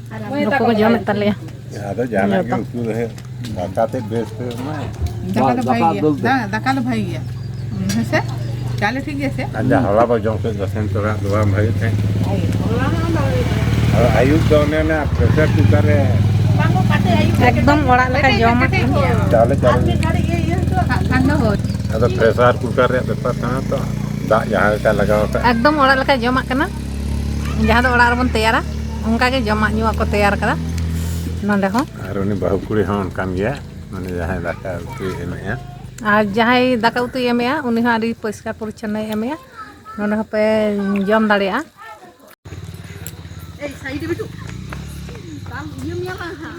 नुकु को जम तले ada jalan yang itu deh bakatnya best mah दाका लो भाई गया है चले ठीक है से ada hala bajong se dosen tora dua bhai the ayub done na pressure cooker re एकदम ओड़ा लेका जम chale chale ठंडा हो ada pressure cooker re bepa kana to dak jahan ka lagaw ka एकदम ओड़ा लेका जमा कना जहां दो ओड़ा रबन तैयारा उनका के जमा ᱧᱩᱣᱟᱜ को तैयार करा नंदे हो ar uni bahu kuri hon kan gya mane jahan daka utu emea और जहां दाका उतु एमेया उनी हो आदि परिष्कार परिच्छन्न एमेया नंदे हो पे जम दाड़िया ए साइड बिटू काम ये मियाला हां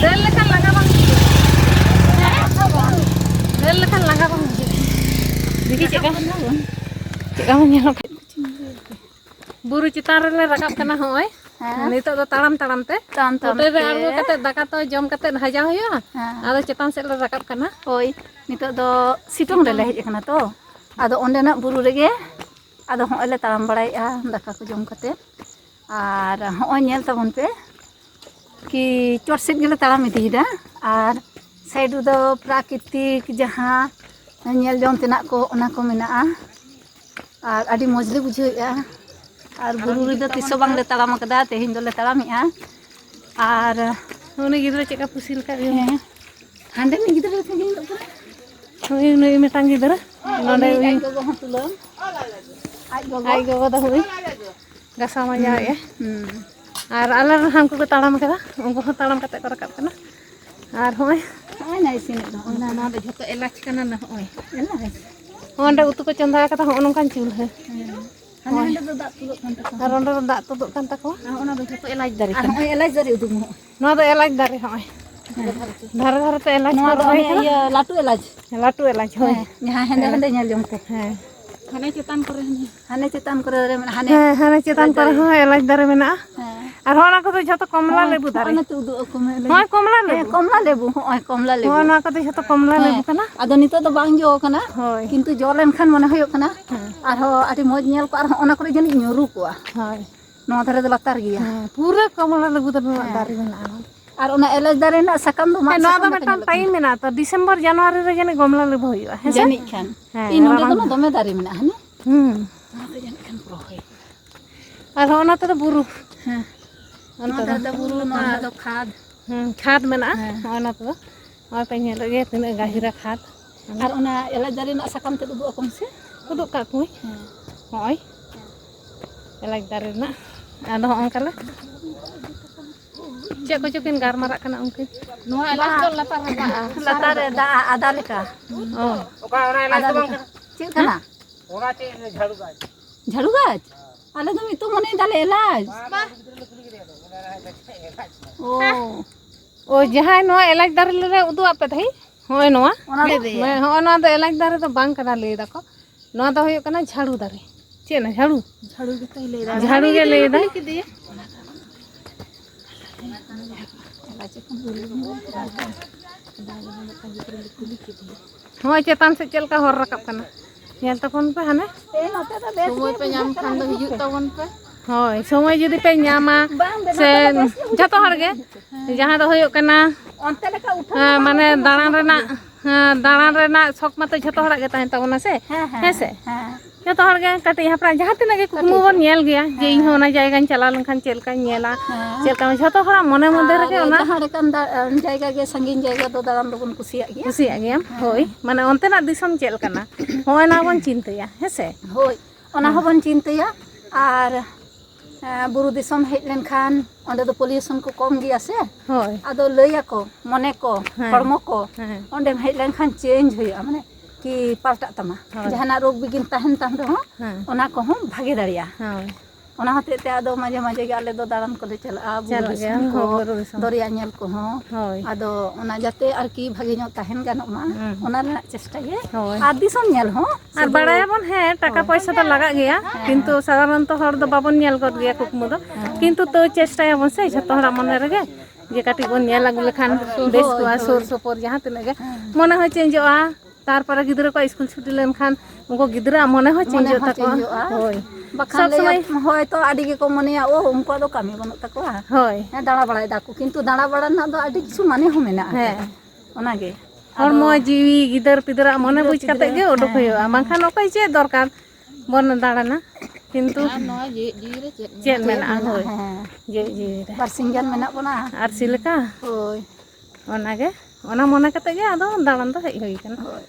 रेल लेखन लगा बang रेल लेखन लगा bang देखि चेका nyelok buru चितान रे rakap kana hoy नितो दो ताड़ाम ताड़ाम ते होटल रे आरगो कते दाका तो जम कते हजा होया आदो चितान से rakap kana होय नितो दो सिटोंग रे हेज kana तो आदो ओंडेना बुरु रेगे आदो होले ताड़ाम बड़ाइया दाका को जम कते आर होय नेल तबन पे कि चोट सेट गेले ताड़ाम इदीदा आर साइड दो प्राकृतिक जहां नेल जम तेना को ओना को मेना आर आडी मजले बुझाइया आर बुरु रे तिसो बांग ले ताड़ाम कदा तेहिन दोले ताड़ामिया आर उनी गिद्रा चेका पुसिल का हांडे नि गिद्रा के गिन तो होय उनी मेटांग गिद्रा नोंडे आई गो हो तुलो आई गो दा होय गसा मजा ए और आलर हमको को ताड़ाम कदा उनको हो ताड़ाम कते को रकब कना और होय आई नाइ सिन दो ओना ना दे झतो इलाज कना ना होय एला ओंडे उतु को चंदा कता हो नोंकान चूल है हाने हांडे दो दात तुलो कान तको और ओंडे दाग तो कान तको ओना दो झतो इलाज दारी कान आई इलाज दारी उदुम हो नो दो इलाज दारे होय धार धार ते इलाज नो दो ये लाटू इलाज होय जहां हेंदे हेंदे नेल जम को हैं हाने चेतान करे रे हाने हाने चितान पर हो इलाज दारे मेना और होना को तो झतो कमला लेबू दारे ओना तो उदु को में होय कमला लेबू होय कमला लेबू होना को तो झतो कमला लेबू कना आदो नितो दो बांग जो कना होय किंतु जो लेन खान मने होयो कना आर हो आडी मज नेल को आर ओना करे जनी न्युरु को होय नो धारे दो लातार गिया पूरा कमला लेबू दारे मेना आर ओना इलाज दारे ना सकम दो मा नो दा मेटा टाइम मेना तो दिसंबर जनवरी रे जने कमला लेबू होयो है जनी खान इन नोडे दो दमे दारे मेना हने जनी खान प्रोहे और होना तो बुरु हां ओना दा बुरु नो दो खाद खाद मेना होना तो और पे नेल गे तिना गाहिरा खाद आर ओना इलाज दारे ना सकम ते उदु अकम से उदु का कुई होय इलाज दारे ना आदो onkala चे को चुकिन गारमारा कना उनके नो इलाज तो लातार दा आदा लेका ओ ओका ओना इलाज तो बांग चे कना ओना चे झाड़ू गाछ आले तुम तो मने दाले इलाज ओ जहां नो इलाज दारे ले उदु आपे थई होय नोआ ओना दे मैं हो ना तो इलाज दारे तो बांग कना ले दको नो तो होय कना झाड़ू दारे चे ना झाड़ू के तई ले झाड़ू के ले दा होय चेतान से चलका होर रकब कना नेल तपन पे हने ए नते तो बेस समय पे नाम खान दो हिजु तवन पे होय समय जदी पे ᱧᱟᱢᱟ से जतो हर गे जहां दो होय कना ओनते लेका उठा माने दाड़ान रेना शौक मत जतो हर गे ताहन तबना से है से जतो हर गे कटे यहाँ पर जहां तिना गे कुमु बन नेल गया जे इन होना जायगा चला लंखान चेलका नेला चेलका जतो हर मने मदे रे ओना जहां कन जायगा गे संगीन जायगा तो दाड़ान दो बन कुसिया गया होय माने ओनते ना दिसम चेल कना होय ना बन चिंतया है से होय ओना हो बन चिंतया आर बुरु दिसम हेज लेन खान ओंडे दो पोल्यूशन को कम गया से होय आदो लैया को मने को हड़मो को ओंडे हेज लेन खान चेंज होया माने कि पाल्टा तमा जहाना रोग बिगिन ताहन ताम रहो ओना को हम भागे दाड़िया ᱚᱱᱟ ᱦᱚᱛᱮᱡ ᱛᱮ ᱟᱫᱚ ᱢᱟᱡᱷᱮ ᱢᱟᱡᱷᱮ ᱜᱮ ᱟᱞᱮ ᱫᱚ ᱫᱟᱬᱟᱱ ᱠᱚᱞᱮ ᱪᱟᱞᱟᱜᱼᱟ ᱵᱩᱨᱩ ᱪᱟᱞᱟᱜ ᱜᱮᱭᱟ ᱫᱤᱥᱚᱢ ᱠᱚ ᱵᱩᱨᱩ ᱫᱤᱥᱚᱢ ᱫᱚᱨᱭᱟ ᱧᱮᱞ ᱠᱚᱦᱚᱸ ᱦᱳᱭ ᱟᱫᱚ ᱚᱱᱟ ᱡᱟᱛᱮ ᱟᱨᱠᱤ ᱵᱷᱟᱜᱮ ᱧᱚᱜ ᱛᱟᱦᱮᱱ ᱜᱟᱱᱚᱜ ᱢᱟ ᱚᱱᱟ ᱨᱮᱱᱟᱜ ᱪᱮᱥᱴᱟ ᱜᱮ ᱦᱳᱭ ᱟᱨ ᱫᱤᱥᱚᱢ ᱧᱮᱞ ᱦᱚᱸ ᱟᱨ ᱵᱟᱲᱟᱭᱟᱵᱚᱱ ᱦᱮᱸ ᱴᱟᱠᱟ ᱯᱚᱭᱥᱟ ᱫᱚ ᱞᱟᱜᱟᱜ ᱜᱮᱭᱟ ᱠᱤᱱᱛᱩ ᱥᱟᱫᱷᱟᱨᱚᱱᱛᱚ ᱦᱚᱲ ᱫᱚ ᱵᱟᱵᱚᱱ ᱧᱮᱞ ᱜᱚᱫ ᱜᱮᱭᱟ ᱠᱩᱠᱢᱩ ᱫᱚ ᱠᱤᱱᱛᱩ ᱛᱚ ᱪᱮᱥᱴᱟᱭᱟᱵᱚᱱ ᱥᱮ ᱡᱷᱚᱛᱚ ᱦᱚᱲᱟᱜ ᱢᱚᱱᱮ ᱨᱮᱜᱮ ᱡᱮ ᱠᱟᱹᱴᱤᱡ ᱵᱚᱱ ᱧᱮᱞ ᱟᱹᱜᱩ ᱞᱮᱠᱷᱟन ᱵᱮᱥ ᱠᱚᱜᱼᱟ ᱥᱩᱨ ᱥᱩᱯᱩᱨ ᱡᱟᱦᱟᱸ ᱛᱤᱱᱟᱹᱜ ᱜᱮ ᱢᱚᱱᱮ ᱦᱚᱸ ᱪᱮᱧᱡᱚᱜᱼᱟ ᱛᱟᱨᱯᱚᱨᱮ ᱜᱤᱫᱽᱨᱟᱹ ᱠᱚ ᱤᱥᱠᱩᱞ ᱪᱷᱩᱴᱤ ᱞᱮᱱᱠᱷᱟᱱ ᱩᱱᱠᱩ ᱜᱤᱫᱽᱨᱟᱹᱣᱟᱜ ᱢᱚᱱᱮ ᱦᱚᱸ ᱪᱮᱧᱡᱚᱜ ᱛᱟᱠᱚᱣᱟ ᱦᱳᱭ ᱵᱟᱠᱷᱟᱱ ᱥᱚᱵ ᱞᱟᱹᱭᱟ ᱥᱚᱢᱚᱭ ᱦᱚᱭᱛᱚ ᱟᱹᱰᱤ ᱜᱮᱠᱚ ᱢᱚᱱᱮᱭᱟ ᱳ ᱩᱱᱠᱩᱣᱟᱜ ᱫᱚ ᱠᱟᱹᱢᱤ ᱵᱟᱹᱱᱩᱜ ᱛᱟᱠᱚᱣᱟ ᱦᱳᱭ ᱦᱮᱸ ᱫᱟᱬᱟ ᱵᱟᱲᱟᱭ ᱫᱟᱠᱚ ᱠᱤᱱᱛᱩ ᱫᱟᱬᱟ ᱵᱟᱲᱟ ᱨᱮᱱᱟᱜ ᱫᱚ ᱟᱹᱰᱤ ᱠᱤᱪᱷᱩ ᱢᱟᱱᱮ ᱦᱚᱸ ᱢᱮᱱᱟᱜᱼᱟ ᱦᱮᱸ ᱚᱱᱟᱜᱮ ᱦᱚᱲᱢᱚ ᱡᱤᱣᱤ ᱜᱤᱫᱟᱹᱨ ᱯᱤᱫᱟᱹᱨᱟᱜ ᱢᱚᱱᱮ ᱵᱩᱡᱽ ᱯᱤᱫᱽᱨᱟᱹ ᱠᱟᱛᱮᱫ ᱜᱮ ᱩᱰᱩᱠ ᱦᱩᱭᱩᱜᱼᱟ ᱵᱟᱝᱠᱷᱟᱱ ᱚᱠᱚᱭ ᱪᱮᱫ ᱫᱚᱨᱠᱟর ᱵᱚᱱ ᱫᱟᱬᱟᱱᱟ ᱠᱤᱱᱛᱩ ᱱᱚᱣᱟ ᱡᱤᱣᱤ ᱨᱮ ᱪᱮᱫ ᱢᱮᱱᱟᱜᱼᱟ ᱦᱳᱭ ᱦᱮᱸ ᱡᱤᱣᱤ ᱡᱤᱣᱤ ᱨᱮ ᱵᱟᱨᱥᱤᱧ ᱜᱟᱱ ᱢᱮᱱᱟᱜ ᱵᱚᱱᱟ ᱟᱨᱥᱤ ᱞᱮᱠᱟ ᱦᱳᱭ ᱚᱱᱟᱜᱮ ᱚᱱᱟ ᱢᱚᱱᱮ ᱠᱟᱛᱮᱫ ᱜᱮ ᱟᱫᱚ ᱫᱟᱬᱟᱱ ᱫᱚ ᱦᱮᱡ ᱦᱩᱭ ᱠᱟᱱᱟ ᱦᱳᱭ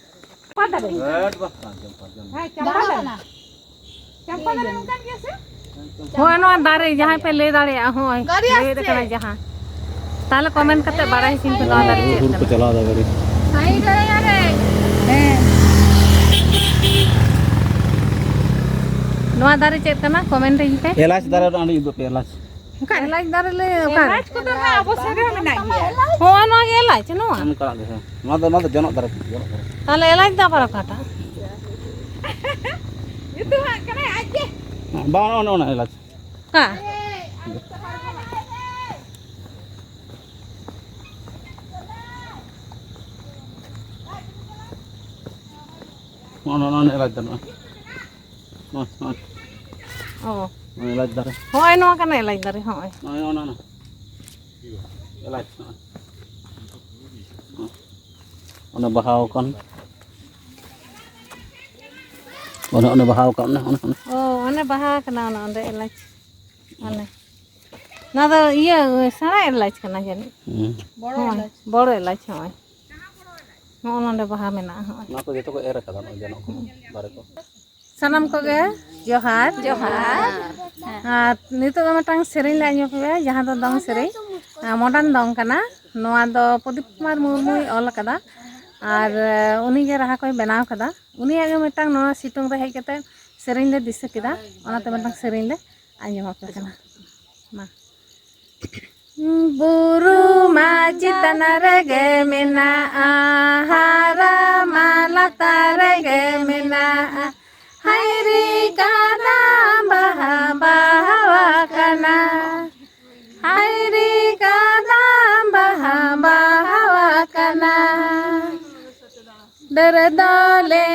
ᱱᱚᱣᱟ ᱫᱟᱨᱮ ᱡᱟᱦᱟᱸᱭ ᱯᱮ ᱞᱟᱹᱭ ᱫᱟᱲᱮᱭᱟᱜᱼᱟ ᱦᱳᱭ ᱞᱟᱹᱭ ᱠᱟᱱᱟ ᱡᱟᱦᱟᱸ ताले कमेंट करते बड़ा ही सिंपल वाला हुर को चला दा गाड़ी नवा दारे चेक करना कमेंट रे पे एलाच दारे आंडी दो पे एलाच का एलाच दारे ले का एलाच को तो ना अबो सगे मेना गया हो नवा के एलाच नवा हम का दे ना तो जनक दारे ताले एलाच दा पर काटा itu kena aja बा ना एलाच का ना एलाच दारे ओ एलाच दारे होय नवा कने एलाच दारे होय ना एलाच ओने बहाव कन ओने बहाव कन ओ ओने बहा कना ओने एलाच ओने ना तो ये सारा एलाच कना जानी बड़ो एलाच होय नोंडे बहा मेना होय ना को जेतो को एर कदा जनो को बारे को सनम को गे जोहार जोहार नितो दो मटांग सेरेñ ले आño पे जहां दो दong सेरेñ मॉडर्न दong कना नोआ दो प्रदीप कुमार मुर्मू ऑल कदा और उनी गे रहा कोई बनाव कदा उनी आगे मटांग नोआ सिटुंग रे हेज कते सेरेñ ले दिस केदा ओनाते मटांग सेरेñ ले आño पे कना मा बुरु मा चितना रे गे मेना हारा माला तारे गे मेना हायरे काना बहा बहावा कना हायरे काना बहा बहावा कना डर दले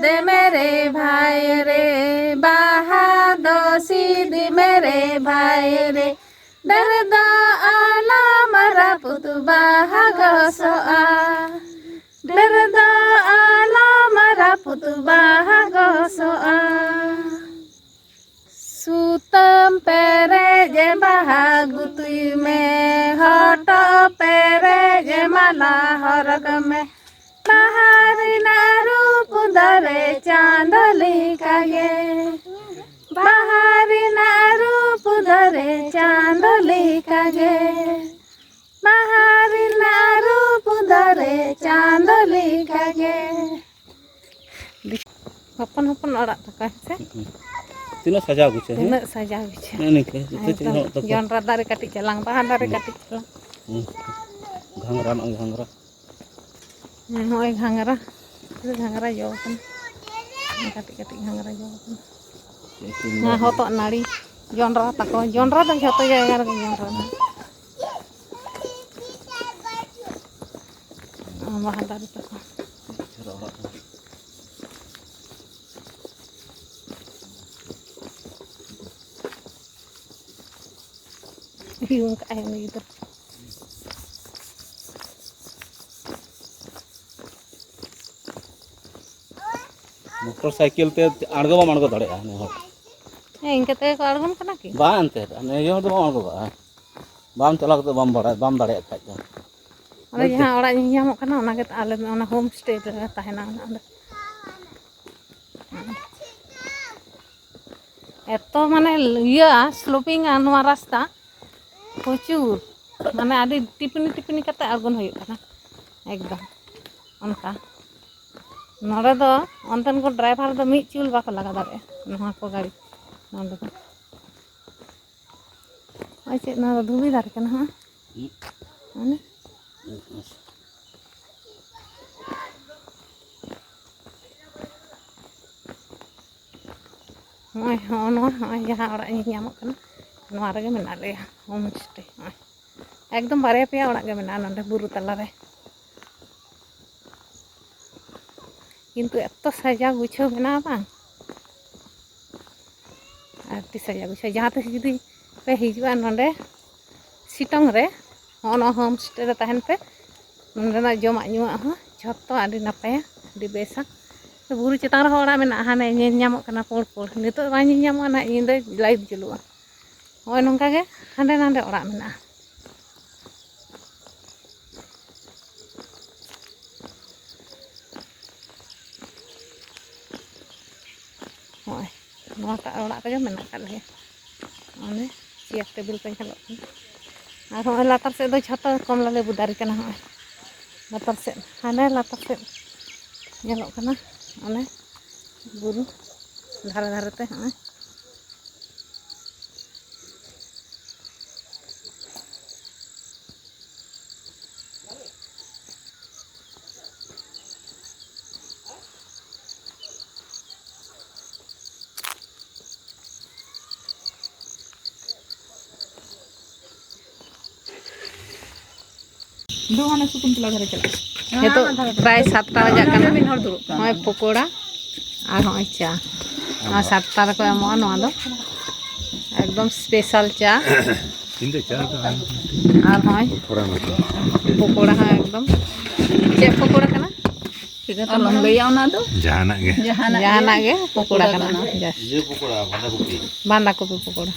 दे मेरे भाई रे बहा दो सीधी मेरे भाई रे डर दा आला मरा पुतु बहा गोसोआ डर दा आला मरा पुतु बहा गोसोआ सुतम पेरे जे बहा गुतुई में हटो पेरे जे माला हरग में बाहरी नारू पुदरे चांदली कागे बाहरी नारू पुदरे चांदली कागे बाहरी नारू पुदरे चांदली कागे हपन हपन अड़ाग तका से तीनों सजा गुछे तीनों सजा गुछे नहीं के तो जॉनरा दारे काटी चलांग बाहर दारे काटी चलांग घांगरा न घांगरा होय घांगरा घांगरा जो कन काटी काटी घांगरा जो कन ना होतो नाड़ी जॉनरा तको जॉनरा तो जतो जायगा रे जॉनरा ना बाहर दारे तको yung kaya na ito motorcycle ते आड़गो बाम आड़गो दड़े ने हट इनके ते को आड़गन कना की बा अंते ने यो तो बाम आड़गो बाम चला तो बाम बड़ा बाम दड़े खाय तो अरे जहां ओड़ा ᱧᱟᱢᱚᱜ ᱠᱟᱱᱟ ᱚᱱᱟ ᱜᱮ ᱟᱞᱮ ᱚᱱᱟ ᱦᱳᱢ ᱥᱴᱮ ᱨᱮ ᱛᱟᱦᱮᱱᱟ ᱚᱱᱟ एतो माने इया स्लोपिंग नवा रास्ता प्रचुर माने आदि टिपनी टिपनी कते आगन होय कना एकदम अनका नोडे दो अंतन को ड्राइवर दो मी चूल बाको लगा दारे नहा को गाड़ी नोडे दो ᱦᱚᱸᱜᱼᱚᱭ ᱪᱮᱫ ᱱᱚᱣᱟ ᱫᱚ ᱫᱷᱩᱵᱤ ᱫᱟᱨᱮ ᱠᱟᱱᱟ ᱦᱚᱸ ᱚᱱᱮ ᱦᱚᱸᱜᱼᱚᱭ ᱱᱚᱣᱟ ᱦᱚᱸᱜᱼᱚᱭ ᱡᱟᱦᱟᱸ ᱚᱲᱟᱜ ᱧᱮᱞ ᱧᱟᱢᱚᱜ ᱠᱟᱱᱟ ᱱᱚᱣᱟ ᱨᱮᱜᱮ ᱢᱮᱱᱟᱜ ᱞᱮᱭᱟ ᱦᱳᱢ ᱥᱴᱮ ᱦᱚᱸᱜᱼᱚᱭ ᱮᱠᱫᱚᱢ ᱵᱟᱨᱭᱟ ᱯᱮᱭᱟ ᱚᱲᱟᱜ ᱜᱮ ᱢᱮᱱᱟᱜᱼᱟ ᱱᱚᱰᱮ ᱵᱩᱨᱩ ᱛᱟᱞᱟᱨᱮ ᱠᱤᱱᱛᱩ ᱮᱛᱚ ᱥᱟᱡᱟᱣ ᱜᱩᱪᱷᱟᱹᱣ ᱢᱮᱱᱟᱜᱼᱟ ᱵᱟᱝ ᱟᱹᱰᱤ ᱥᱟᱡᱟᱣ ᱜᱩᱪᱷᱟᱹᱣ ᱡᱟᱦᱟᱸ ᱛᱤᱥ ᱡᱩᱫᱤ ᱯᱮ ᱦᱤᱡᱩᱜᱼᱟ ᱱᱚᱰᱮ ᱥᱤᱴᱚᱝ ᱨᱮ ᱦᱚᱸᱜᱼᱚ ᱱᱚᱣᱟ ᱦᱳᱢ ᱥᱴᱮ ᱨᱮ ᱛᱟᱦᱮᱱ ᱯᱮ ᱱᱚᱸᱰᱮᱱᱟᱜ ᱡᱚᱢᱟᱜ ᱧᱩᱣᱟᱜ ᱦᱚᱸ ᱡᱷᱚᱛᱚ ᱟᱹᱰᱤ ᱱᱟᱯᱟᱭᱟ ᱟᱹᱰᱤ ᱵᱮᱥᱟ ᱵᱩᱨᱩ ᱪᱮᱛᱟᱱ ᱨᱮᱦᱚᱸ ᱚᱲᱟᱜ ᱢᱮᱱᱟᱜᱼᱟ ᱦᱟᱱᱮ ᱧᱮᱞ ᱧᱟᱢᱚᱜ ᱠᱟᱱᱟ ᱯᱩᱲ ᱯᱩᱲ ᱱᱤᱛᱚᱜ ᱵᱟᱝ ᱧᱮᱞ ᱧᱟᱢᱚᱜᱼᱟ ᱱᱟᱦᱟᱜ ᱧᱤᱫᱟᱹ ᱞᱟᱭᱤᱴ ᱡᱩᱞᱩᱜᱼᱟ ᱱᱚᱜᱼᱚᱭ ᱱᱚᱝᱠᱟ ᱜᱮ ᱦᱟᱸᱰᱮ ᱱᱟᱰᱮ ᱚᱲᱟᱜ ᱢᱮᱱᱟᱜᱼᱟ ᱦᱚᱸᱜᱼᱚᱭ ᱱᱚᱣᱟᱴᱟᱜ ᱚᱲᱟᱜ ᱨᱮᱜᱮ ᱢᱮᱱᱟᱜ ᱟᱠᱟᱫ ᱞᱮᱭᱟ ᱚᱱᱮ ᱪᱮᱭᱟᱨ ᱴᱮᱵᱤᱞ ᱠᱚ ᱧᱮᱞᱚᱜ ᱠᱟᱱᱟ ᱟᱨ ᱦᱚᱸᱜᱼᱚᱭ ᱞᱟᱛᱟᱨ ᱥᱮᱫ ᱫᱚ ᱡᱷᱚᱛᱚ ᱠᱚᱢᱞᱟ ᱞᱮᱵᱩ ᱫᱟᱨᱮ ᱠᱟᱱᱟ ᱦᱚᱸᱜᱼᱚᱭ ᱞᱟᱛᱟᱨ ᱥᱮᱫ ᱦᱟᱱᱮ ᱞᱟᱛᱟᱨ ᱥᱮᱫ ᱧᱮᱞᱚᱜ ᱠᱟᱱᱟ ᱚᱱᱮ ᱵᱩᱨᱩ ᱫᱷᱟᱨᱮ ᱫᱷᱟᱨᱮᱛᱮ ᱦᱚᱸᱜᱼᱚᱭ दो हाने शकुंतला घरे चला नितो प्राय 7टा बजाक कना नॉय पकोड़ा और नॉय चा आ 7टा रे को एमो नोआ दो एकदम स्पेशल चा इंदे चा और नॉय पकोड़ा है एकदम चे पकोड़ा कना ठीक है तो लंगैया ना दो जहाना गे जहाना गे पकोड़ा कना ये पकोड़ा बांधा कोपी बांधा कोपी पकोड़ा